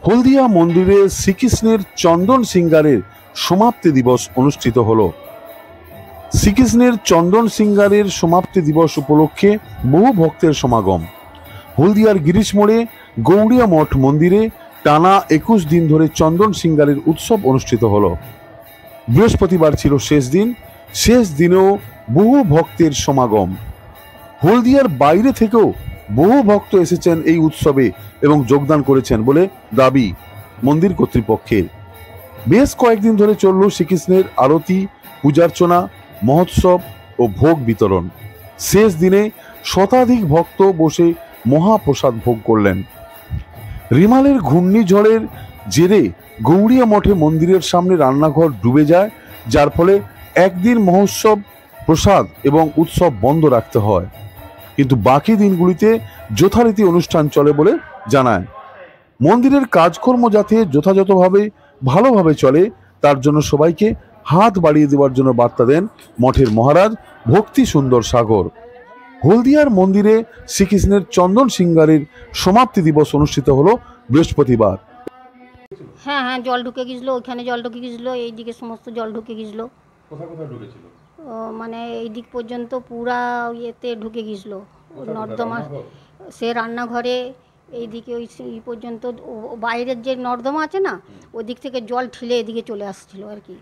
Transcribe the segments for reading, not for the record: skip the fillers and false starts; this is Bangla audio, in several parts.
হলদিয়া মন্দিরে শ্রীকৃষ্ণের চন্দন সিঙ্গারের সমাপ্তি দিবস অনুষ্ঠিত হল। শ্রীকৃষ্ণের চন্দন সিঙ্গারের সমাপ্তি দিবস উপলক্ষে বহু ভক্তের সমাগম। হলদিয়ার গিরিশ মোড়ে গৌড়িয়া মঠ মন্দিরে টানা 21 দিন ধরে চন্দন সিঙ্গারের উৎসব অনুষ্ঠিত হল। বৃহস্পতিবার ছিল শেষ দিন। শেষ দিনেও বহু ভক্তের সমাগম। হলদিয়ার বাইরে থেকেও বহু ভক্ত এসেছেন এই উৎসবে এবং যোগদান করেছেন বলে দাবি মন্দির কর্তৃপক্ষের। বেশ কয়েকদিন ধরে চলল শ্রীকৃষ্ণের আরতি, পূজার্চনা, মহোৎসব ও ভোগ বিতরণ। শেষ দিনে শতাধিক ভক্ত বসে মহাপ্রসাদ ভোগ করলেন। রিমালের ঘূর্ণিঝড়ের জেরে গৌড়িয়া মঠে মন্দিরের সামনে রান্নাঘর ডুবে যায়, যার ফলে একদিন মহোৎসব, প্রসাদ এবং উৎসব বন্ধ রাখতে হয়। কিন্তু বাকি দিনগুলিতে যথারীতি অনুষ্ঠান চলে বলে জানায়। মন্দিরের কাজকর্ম যাতে যথাযথভাবে ভালোভাবে চলে তার জন্য সবাইকে হাত বাড়িয়ে দেওয়ার জন্য বার্তা দেন মঠের মহারাজ ভক্তি সুন্দর সাগর। হলদিয়ার মন্দিরে শ্রীকৃষ্ণের চন্দন সিঙ্গারের সমাপ্তি দিবস অনুষ্ঠিত হলো বৃহস্পতিবার। হ্যাঁ হ্যাঁ, জল ঢুকে গেছিল, ওইখানে জল ঢুকে গেছিল, এইদিকে সমস্ত জল ঢুকে গেছিল। কোথায় কোথায় ঢুকেছিল? মানে এই দিক পর্যন্ত পুরা ইয়েতে ঢুকে গেছিল, নর্দমা। সে রান্নাঘরে এইদিকে ওই পর্যন্ত, বাইরের যে নর্দমা আছে না, ওই দিক থেকে জল ঠেলে এদিকে চলে আসছিল আর কি।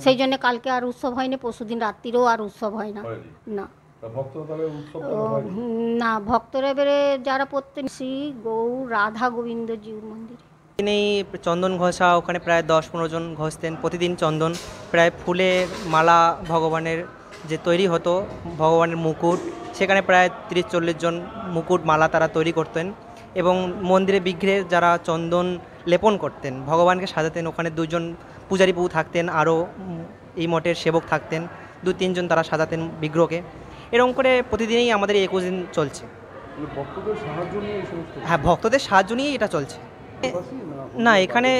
সেই জন্য কালকে আর উৎসব হয়নি, পরশুদিন রাত্রিরেও আর উৎসব হয় না। না না, ভক্তরা এবারে যারা প্রত্যেক শ্রী গৌর রাধা গোবিন্দজির মন্দিরে এই চন্দন ঘষা, ওখানে প্রায় 10-15 জন ঘষতেন প্রতিদিন চন্দন। প্রায় ফুলের মালা ভগবানের যে তৈরি হতো, ভগবানের মুকুট, সেখানে প্রায় 30-40 জন মুকুট মালা তারা তৈরি করতেন। এবং মন্দিরে বিগ্রহে যারা চন্দন লেপন করতেন, ভগবানকে সাজাতেন, ওখানে 2 জন পূজারী বউ থাকতেন, আরও এই মঠের সেবক থাকতেন, 2-3 জন তারা সাজাতেন বিগ্রহকে। এরকম করে প্রতিদিনই আমাদের 21 দিন চলছে। হ্যাঁ, ভক্তদের সাহায্য নিয়েই এটা চলছে। না, এখানে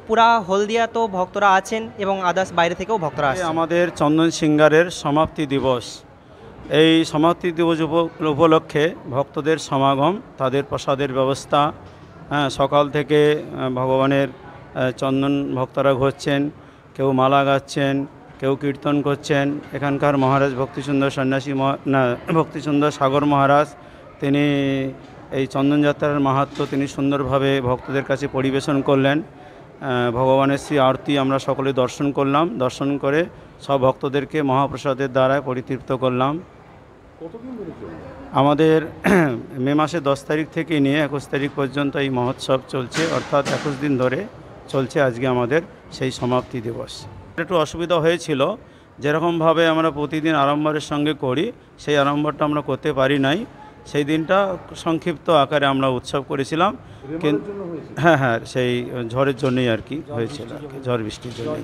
পুরা হলদিয়া তো ভক্তরা আছেন এবং আদার্স বাইরে থেকেও ভক্তরা আছেন। আমাদের চন্দন সিঙ্গারের সমাপ্তি দিবস, এই সমাপ্তি দিবস উপলক্ষে ভক্তদের সমাগম, তাদের প্রসাদের ব্যবস্থা। সকাল থেকে ভগবানের চন্দন ভক্তরা ঘষছেন, কেউ মালা গাচ্ছেন, কেউ কীর্তন করছেন। এখানকার মহারাজ ভক্তিসুন্দর সন্ন্যাসী ভক্তিসুন্দর সাগর মহারাজ, তিনি এই চন্দনযাত্রার মাহাত্ম্য তিনি সুন্দরভাবে ভক্তদের কাছে পরিবেশন করলেন। ভগবানের শ্রী আরতি আমরা সকলে দর্শন করলাম। দর্শন করে সব ভক্তদেরকে মহাপ্রসাদের দ্বারা পরিতৃপ্ত করলাম। আমাদের মে মাসে 10 তারিখ থেকে নিয়ে 21 তারিখ পর্যন্ত এই মহোৎসব চলছে, অর্থাৎ 21 দিন ধরে চলছে। আজকে আমাদের সেই সমাপ্তি দিবস। একটু অসুবিধা হয়েছিল, যেরকমভাবে আমরা প্রতিদিন আড়ম্বরের সঙ্গে করি সেই আড়ম্বরটা আমরা করতে পারি নাই। সেই দিনটা সংক্ষিপ্ত আকারে আমরা উৎসব করেছিলাম। হ্যাঁ হ্যাঁ, সেই ঝড়ের জন্যই আর কি হয়েছিল, ঝড় বৃষ্টির জন্য।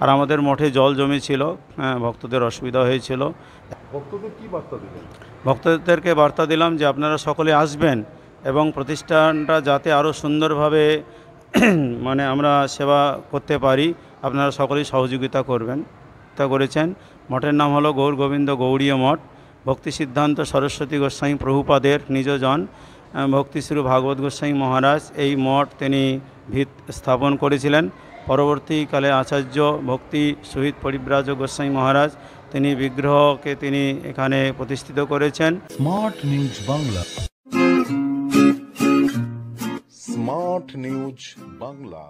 আর আমাদের মঠে জল জমেছিল, ভক্তদের অসুবিধা হয়েছিল। ভক্তদেরকে বার্তা দিলাম যে আপনারা সকলে আসবেন এবং প্রতিষ্ঠানটা যাতে আরও সুন্দরভাবে মানে আমরা সেবা করতে পারি, আপনারা সকলেই সহযোগিতা করবেন। তা করেছেন। মঠের নাম হলো গৌর গোবিন্দ গৌড়ীয় মঠ। ভক্তি সিদ্ধান্ত সরস্বতী গোস্বামী প্রভুপাদের নিজজন ভক্তিশ্রী ভাগবত গোস্বামী মহারাজ এই মঠ তিনি ভিত স্থাপন করেছিলেন। পরবর্তীকালে আচার্য ভক্তি শহীদ পরিব্রাজক গোস্বামী মহারাজ তিনি বিগ্রহকে তিনি এখানে প্রতিষ্ঠিত করেছেন। Smart news Bangla, smart news Bangla.